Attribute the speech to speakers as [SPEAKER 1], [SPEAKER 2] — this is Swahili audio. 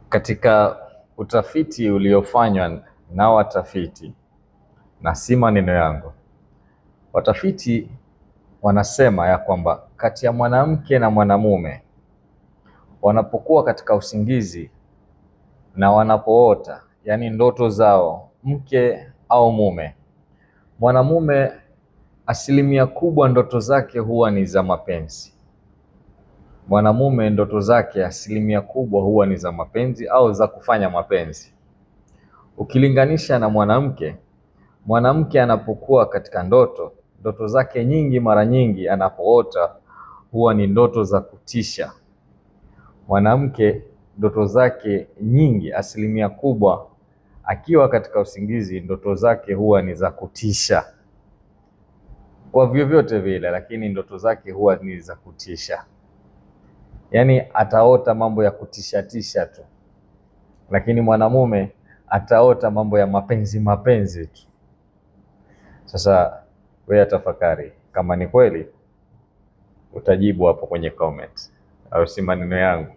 [SPEAKER 1] Katika utafiti uliofanywa na watafiti, na si maneno yangu, watafiti wanasema ya kwamba kati ya mwanamke na mwanamume wanapokuwa katika usingizi na wanapoota, yani ndoto zao, mke au mume, mwanamume asilimia kubwa ndoto zake huwa ni za mapenzi. Mwanamume ndoto zake asilimia kubwa huwa ni za mapenzi au za kufanya mapenzi. Ukilinganisha na mwanamke anapokuwa katika ndoto zake nyingi, mara nyingi anapoota huwa ni ndoto za kutisha. Mwanamke ndoto zake nyingi, asilimia kubwa, akiwa katika usingizi, ndoto zake huwa ni za kutisha. Kwa vyovyote vile, lakini ndoto zake huwa ni za kutisha. Yaani ataota mambo ya kutisha tu. Lakini mwanamume ataota mambo ya mapenzi tu. Sasa wewe tafakari, kama ni kweli utajibu hapo kwenye comment, au si maneno yangu.